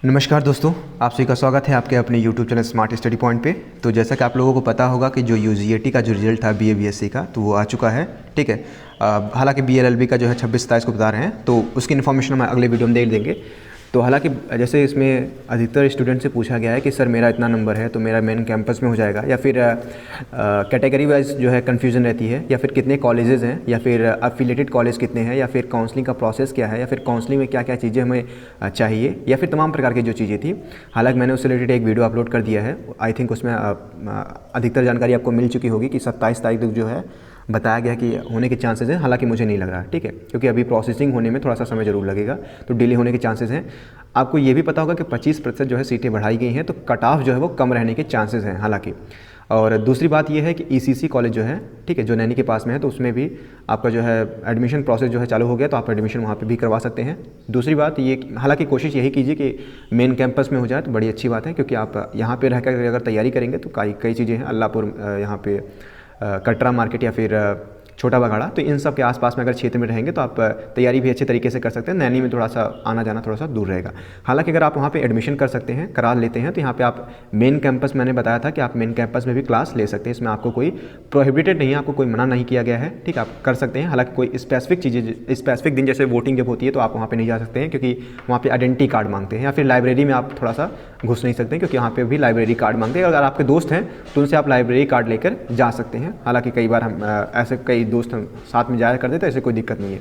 नमस्कार दोस्तों, आप सभी का स्वागत है आपके अपने YouTube channel smart study point पे। तो जैसा कि आप लोगों को पता होगा कि जो UGAT का जो रिजल्ट था BA BSc का, तो वो आ चुका है। ठीक है, हालांकि BLLB का जो है 26-27 को बता रहे हैं, तो उसकी इन्फॉर्मेशन हम अगले वीडियो में दे देंगे। तो हालांकि जैसे इसमें अधिकतर स्टूडेंट से पूछा गया है कि सर मेरा इतना नंबर है तो मेरा मेन कैंपस में हो जाएगा, या फिर कैटेगरी वाइज जो है कन्फ्यूज़न रहती है, या फिर कितने कॉलेजेस हैं, या फिर अफिलेटेड कॉलेज कितने हैं, या फिर काउंसलिंग का प्रोसेस क्या है, या फिर काउंसलिंग में क्या क्या चीज़ें हमें चाहिए, या फिर तमाम प्रकार की जो चीज़ें थी। हालांकि मैंने उससे रिलेटेड एक वीडियो अपलोड कर दिया है। आई थिंक उसमें अधिकतर जानकारी आपको मिल चुकी होगी कि 27 तारीख तक जो है बताया गया कि होने के चांसेस हैं। हालांकि मुझे नहीं लग रहा, ठीक है, क्योंकि अभी प्रोसेसिंग होने में थोड़ा सा समय ज़रूर लगेगा, तो डिले होने के चांसेस हैं। आपको ये भी पता होगा कि 25% जो है सीटें बढ़ाई गई हैं, तो कट ऑफ जो है वो कम रहने के चांसेस हैं हालांकि। और दूसरी बात ये है कि ECC कॉलेज जो है, ठीक है, जो नैनी के पास में है, तो उसमें भी आपका जो है एडमिशन प्रोसेस जो है चालू हो गया, तो आप एडमिशन वहाँ पे भी करवा सकते हैं। दूसरी बात ये, हालांकि कोशिश यही कीजिए कि मेन कैंपस में हो जाए तो बड़ी अच्छी बात है, क्योंकि आप यहाँ पे रहकर अगर तैयारी करेंगे तो कई चीज़ें हैं। अल्लाहपुर यहाँ पे कटरा मार्केट या फिर छोटा बघाड़ा, तो इन सब के आसपास में अगर क्षेत्र में रहेंगे तो आप तैयारी भी अच्छे तरीके से कर सकते हैं। नैनी में थोड़ा सा आना जाना थोड़ा सा दूर रहेगा। हालांकि अगर आप वहाँ पे एडमिशन कर सकते हैं, करा लेते हैं, तो यहाँ पे आप मेन कैंपस, मैंने बताया था कि आप मेन कैंपस में भी क्लास ले सकते हैं। इसमें आपको कोई प्रोहिबिटेड नहीं है, आपको कोई मना नहीं किया गया है, ठीक है, आप कर सकते हैं। हालांकि कोई स्पेसिफिक दिन जैसे वोटिंग जब होती है तो आप वहाँ पर नहीं जा सकते हैं, क्योंकि वहाँ पर आइडेंटिटी कार्ड मांगते हैं, या फिर लाइब्रेरी में आप थोड़ा सा घुस नहीं सकते, क्योंकि यहाँ पे भी लाइब्रेरी कार्ड मांगते हैं। अगर आपके दोस्त हैं तो उनसे आप लाइब्रेरी कार्ड लेकर जा सकते हैं। हालांकि कई बार हम ऐसे कई दोस्त हम साथ में जाया करते, तो ऐसे कोई दिक्कत नहीं है।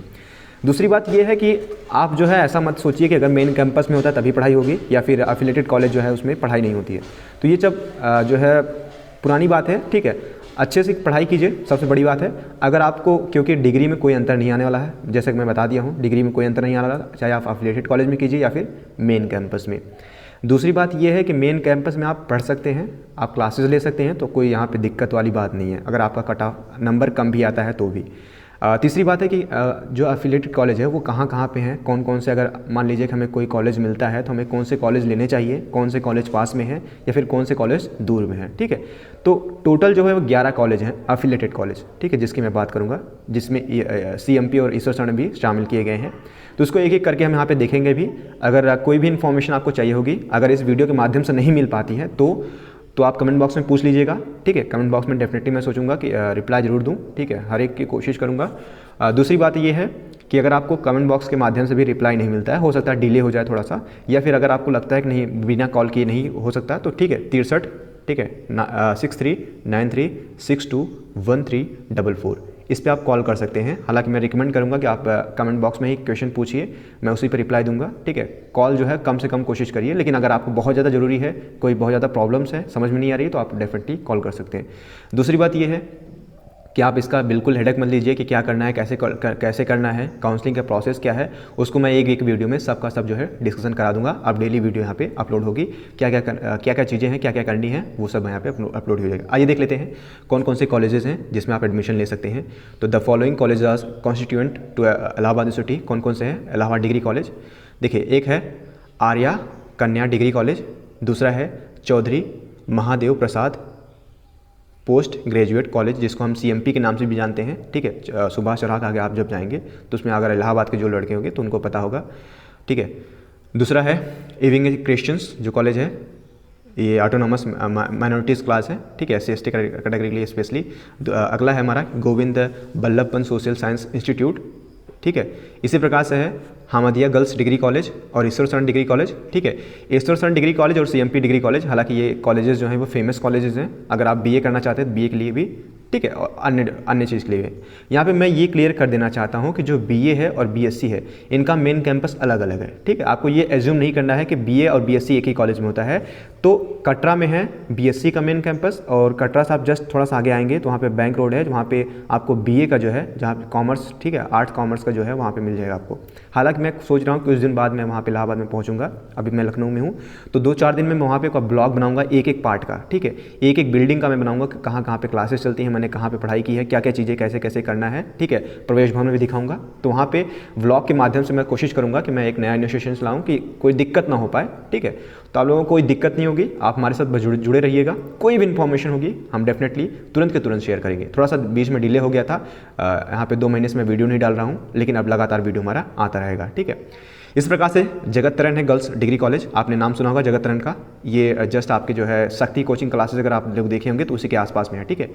दूसरी बात यह है कि आप जो है ऐसा मत सोचिए कि अगर मेन कैंपस में होता है तभी पढ़ाई होगी, या फिर अफिलेटेड कॉलेज जो है उसमें पढ़ाई नहीं होती है। तो ये जब जो है पुरानी बात है, ठीक है, अच्छे से पढ़ाई कीजिए, सबसे बड़ी बात है। अगर आपको, क्योंकि डिग्री में कोई अंतर नहीं आने वाला है, जैसे कि मैं बता दिया हूँ, डिग्री में कोई अंतर नहीं आने वाला, चाहे आप अफिलेटेड कॉलेज में कीजिए या फिर मेन कैंपस में। दूसरी बात यह है कि मेन कैंपस में आप पढ़ सकते हैं, आप क्लासेस ले सकते हैं, तो कोई यहाँ पे दिक्कत वाली बात नहीं है, अगर आपका कट ऑफ नंबर कम भी आता है तो भी। तीसरी बात है कि जो अफिलेटेड कॉलेज है वो कहाँ कहाँ पे हैं, कौन कौन से, अगर मान लीजिए कि हमें कोई कॉलेज मिलता है तो हमें कौन से कॉलेज लेने चाहिए, कौन से कॉलेज पास में है या फिर कौन से कॉलेज दूर में है, ठीक है। तो टोटल जो है वो 11 कॉलेज हैं अफिलेटेड कॉलेज, ठीक है, जिसकी मैं बात करूँगा, जिसमें CMP और ईश्वर भी शामिल किए गए हैं। तो उसको एक एक करके हम यहाँ पे देखेंगे भी। अगर कोई भी इन्फॉर्मेशन आपको चाहिए होगी, अगर इस वीडियो के माध्यम से नहीं मिल पाती है तो आप कमेंट बॉक्स में पूछ लीजिएगा, ठीक है। कमेंट बॉक्स में डेफिनेटली मैं सोचूंगा कि रिप्लाई ज़रूर दूं, ठीक है, हर एक की कोशिश करूंगा। दूसरी बात ये है कि अगर आपको कमेंट बॉक्स के माध्यम से भी रिप्लाई नहीं मिलता है, हो सकता है डिले हो जाए थोड़ा सा, या फिर अगर आपको लगता है कि नहीं बिना कॉल किए नहीं हो सकता, तो ठीक है, 63, ठीक है, 6393621344 इस पर आप कॉल कर सकते हैं। हालांकि मैं रिकमेंड करूंगा कि आप कमेंट बॉक्स में ही क्वेश्चन पूछिए, मैं उसी पर रिप्लाई दूंगा, ठीक है। कॉल जो है कम से कम कोशिश करिए, लेकिन अगर आपको बहुत ज़्यादा ज़रूरी है, कोई बहुत ज़्यादा प्रॉब्लम्स है, समझ में नहीं आ रही है, तो आप डेफिनेटली कॉल कर सकते हैं। दूसरी बात ये है कि आप इसका बिल्कुल हेडेक मत लीजिए कि क्या करना है, कैसे करना है, काउंसलिंग का प्रोसेस क्या है, उसको मैं एक वीडियो में सबका सब जो है डिस्कशन करा दूंगा। अब डेली वीडियो यहाँ पे अपलोड होगी, क्या क्या चीज़ें हैं, क्या क्या करनी है, वो सब यहाँ पे अपलोड हो जाएगा। आइए देख लेते हैं कौन कौन से कॉलेजेस हैं जिसमें आप एडमिशन ले सकते हैं। तो the following college are constituent to Allahabad university. कौन कौन से हैं? इलाहाबाद डिग्री कॉलेज, देखिए, एक है आर्या कन्या डिग्री कॉलेज, दूसरा है Chaudhary Mahadev Prasad post graduate college, जिसको हम CMP के नाम से भी जानते हैं, ठीक है। सुभाष चौराहा आगे आप जब जाएंगे तो उसमें अगर इलाहाबाद के जो लड़के होंगे तो उनको पता होगा, ठीक है। दूसरा है इविंग क्रिश्चियंस जो कॉलेज है, ये ऑटोनॉमस माइनॉरिटीज़ क्लास है, ठीक है, SC कैटेगरी के लिए स्पेशली। अगला है हमारा Govind Ballabh Pant social science institute, ठीक है। इसी प्रकार से है हामदिया गर्ल्स डिग्री कॉलेज और ईश्वर डिग्री कॉलेज, ठीक है। ईश्वर डिग्री कॉलेज और CMP डिग्री कॉलेज, हालांकि ये कॉलेजेस जो हैं वो फेमस कॉलेजेस हैं। अगर आप BA करना चाहते हैं तो BA के लिए भी, ठीक है, और अन्य चीज़ के लिए। यहाँ पे मैं ये क्लियर कर देना चाहता हूँ कि जो BA है और BSc है, इनका मेन कैंपस अलग अलग है, ठीक है। आपको ये एज्यूम नहीं करना है कि BA और BSc एक ही कॉलेज में होता है। तो कटरा में है BSc का मेन कैंपस, और कटरा से आप जस्ट थोड़ा सा आगे आएंगे तो वहाँ पे बैंक रोड है, वहाँ पे आपको BA का जो है, जहाँ पे कॉमर्स, ठीक है, आर्ट्स कॉमर्स का जो है वहाँ पे मिल जाएगा आपको। हालांकि मैं सोच रहा हूँ कि कुछ दिन बाद मैं वहाँ पे इलाहाबाद में पहुँचूंगा, अभी मैं लखनऊ में हूँ, तो 2-4 दिन में मैं वहाँ पे का ब्लॉग बनाऊंगा, एक एक पार्ट का, ठीक है, एक एक बिल्डिंग का मैं बनाऊंगा कि कहाँ कहाँ पे क्लासेस चलती हैं, मैंने कहाँ पे पढ़ाई की है, क्या क्या चीज़ें कैसे कैसे करना है, ठीक है। प्रवेश भवन में भी दिखाऊंगा। तो वहाँ पे व्लॉग के माध्यम से मैं कोशिश करूँगा कि मैं एक नया इनिशिएशन लाऊँ कि कोई दिक्कत ना हो पाए, ठीक है। तो आप लोगों को कोई दिक्कत नहीं होगी, आप हमारे साथ जुड़े रहिएगा। कोई भी इन्फॉर्मेशन होगी हम डेफिनेटली तुरंत के तुरंत शेयर करेंगे। थोड़ा सा बीच में डिले हो गया था, यहाँ पे 2 महीने से मैं वीडियो नहीं डाल रहा हूँ, लेकिन अब लगातार वीडियो हमारा आता रहेगा, ठीक है। इस प्रकार से जगत तरन है गर्ल्स डिग्री कॉलेज, आपने नाम सुना होगा जगत तरन का। ये जस्ट आपके जो है शक्ति कोचिंग क्लासेस अगर आप लोग देखे होंगे तो उसी के आसपास में है, ठीक है।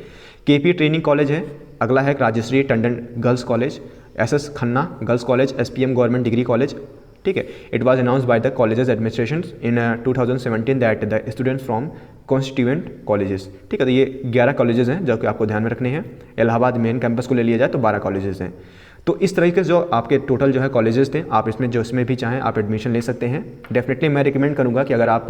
केपी ट्रेनिंग कॉलेज है, अगला है Rajshree Tandon girls college, SS Khanna girls college, SPM government degree college, ठीक है। It was announced by the colleges administration in 2017 that the students from constituent colleges, ठीक है। तो ये 11 कॉलेजेस हैं जो कि आपको ध्यान में रखने हैं। इलाहाबाद मेन कैंपस को ले लिया जाए तो 12 कॉलेजेस हैं। तो इस तरीके से जो आपके टोटल जो है कॉलेजेस थे, आप इसमें जो इसमें भी चाहें आप एडमिशन ले सकते हैं। डेफिनेटली मैं रिकमेंड करूँगा कि अगर आप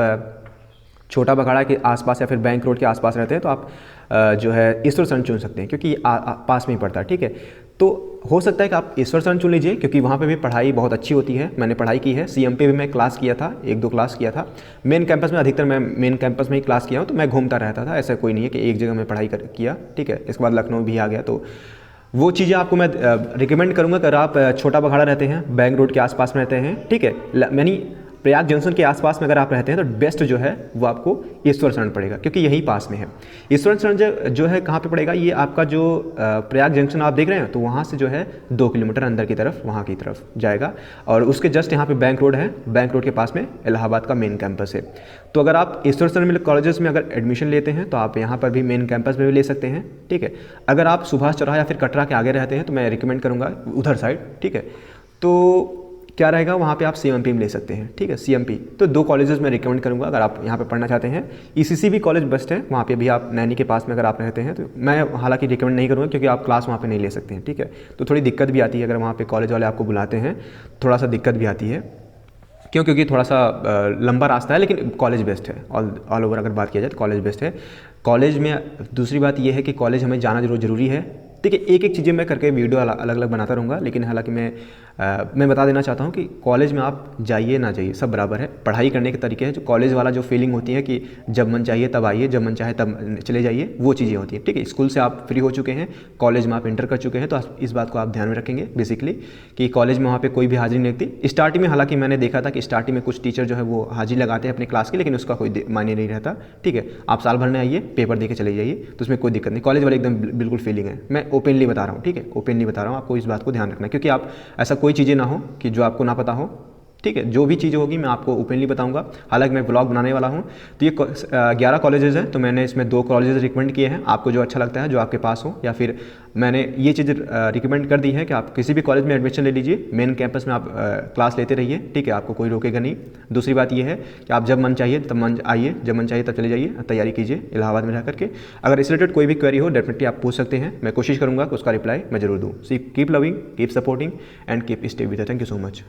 छोटा बखाड़ा के आसपास या फिर बैंक रोड के आसपास रहते हैं तो आप जो है ईश्वरचरण चुन सकते हैं, क्योंकि पास में ही पड़ता है, ठीक है। तो हो सकता है कि आप ईश्वरचरण चुन लीजिए, क्योंकि वहाँ पे भी पढ़ाई बहुत अच्छी होती है। मैंने पढ़ाई की है, सीएम पे भी मैं क्लास किया था, 1-2 क्लास किया था। मेन कैंपस में अधिकतर मैं मेन कैंपस में ही क्लास किया हूँ, तो मैं घूमता रहता था। ऐसा कोई नहीं है कि एक जगह मैं पढ़ाई किया, ठीक है। इसके बाद लखनऊ भी आ गया, तो वो चीज़ें आपको मैं रिकमेंड करूँगा। अगर आप छोटा बखाड़ा रहते हैं, बैंक रोड के आसपास में रहते हैं, ठीक है, यानी प्रयाग जंक्शन के आसपास में अगर आप रहते हैं तो बेस्ट जो है वो आपको ईश्वरचरण पड़ेगा, क्योंकि यहीं पास में है। ईश्वरचरण जो है कहाँ पे पड़ेगा, ये आपका जो प्रयाग जंक्शन आप देख रहे हैं तो वहाँ से जो है 2 किलोमीटर अंदर की तरफ वहाँ की तरफ जाएगा, और उसके जस्ट यहाँ पे बैंक रोड है, बैंक रोड के पास में इलाहाबाद का मेन कैंपस है। तो अगर आप ईश्वरचरण में कॉलेजेस में अगर एडमिशन लेते हैं तो आप यहाँ पर भी मेन कैंपस में भी ले सकते हैं, ठीक है। अगर आप सुभाष चौराहा या फिर कटरा के आगे रहते हैं तो मैं रिकमेंड करूँगा उधर साइड, ठीक है। तो क्या रहेगा, वहाँ पे आप सीएमपी में ले सकते हैं, ठीक है, सीएमपी। तो 2 कॉलेजेस मैं रिकमेंड करूँगा अगर आप यहाँ पे पढ़ना चाहते हैं। ईसीसी भी कॉलेज बेस्ट है, वहाँ पे भी आप नैनी के पास में अगर आप रहते हैं तो मैं हालांकि रिकमेंड नहीं करूँगा, क्योंकि आप क्लास वहाँ पे नहीं ले सकते हैं, ठीक है। तो थोड़ी दिक्कत भी आती है अगर वहाँ पे कॉलेज वाले आपको बुलाते हैं, थोड़ा सा दिक्कत भी आती है। क्यों? क्योंकि थोड़ा सा लंबा रास्ता है, लेकिन कॉलेज बेस्ट है। ऑल ओवर अगर बात किया जाए तो कॉलेज बेस्ट है। कॉलेज में दूसरी बात यह है कि कॉलेज हमें जाना ज़रूरी है, ठीक है। एक चीज़ें मैं करके वीडियो अलग अलग बनाता रहूँगा, लेकिन हालांकि मैं बता देना चाहता हूँ कि कॉलेज में आप जाइए ना जाइए सब बराबर है। पढ़ाई करने के तरीके हैं, जो कॉलेज वाला जो फीलिंग होती है कि जब मन चाहिए तब आइए, जब मन चाहे तब चले जाइए, वो चीज़ें होती हैं, ठीक है। स्कूल से आप फ्री हो चुके हैं, कॉलेज में आप इंटर कर चुके हैं, तो इस बात को आप ध्यान में रखेंगे बेसिकली कि कॉलेज में वहाँ पर कोई भी हाजिरी नहीं लगती। स्टार्टिंग में हालांकि मैंने देखा था कि स्टार्टिंग में कुछ टीचर जो है वो हाजिरी लगाते हैं अपनी क्लास की, लेकिन उसका कोई मायने नहीं रहता, ठीक है। आप साल भर में आइए, पेपर दे के चले जाइए, तो उसमें कोई दिक्कत नहीं। कॉलेज वाले एकदम बिल्कुल फीलिंग है, मैं ओपनली बता रहा हूँ, ठीक है, ओपनली बता रहा हूँ। आपको इस बात को ध्यान रखना है, क्योंकि आप ऐसा कोई चीज़ें ना हो कि जो आपको ना पता हो, ठीक है। जो भी चीज़ होगी मैं आपको ओपनली बताऊंगा। हालांकि मैं ब्लॉग बनाने वाला हूं, तो ये 11 कॉलेजेस हैं, तो मैंने इसमें 2 कॉलेजेस रिकमेंड किए हैं। आपको जो अच्छा लगता है, जो आपके पास हो, या फिर मैंने ये चीज़ रिकमेंड कर दी है कि आप किसी भी कॉलेज में एडमिशन ले लीजिए, मेन कैंपस में आप क्लास लेते रहिए, ठीक है, आपको कोई रोकेगा नहीं। दूसरी बात ये है कि आप जब मन चाहिए तब मन आइए, जब मन चाहिए तब चले जाइए, तैयारी कीजिए इलाहाबाद में रह करके। अगर इस रिलेटेड कोई भी क्वेरी हो डेफिनेटली आप पूछ सकते हैं, मैं कोशिश करूँगा कि उसका रिप्लाई मैं जरूर दूँ। See keep loving, keep supporting and keep stay with. Thank you so much.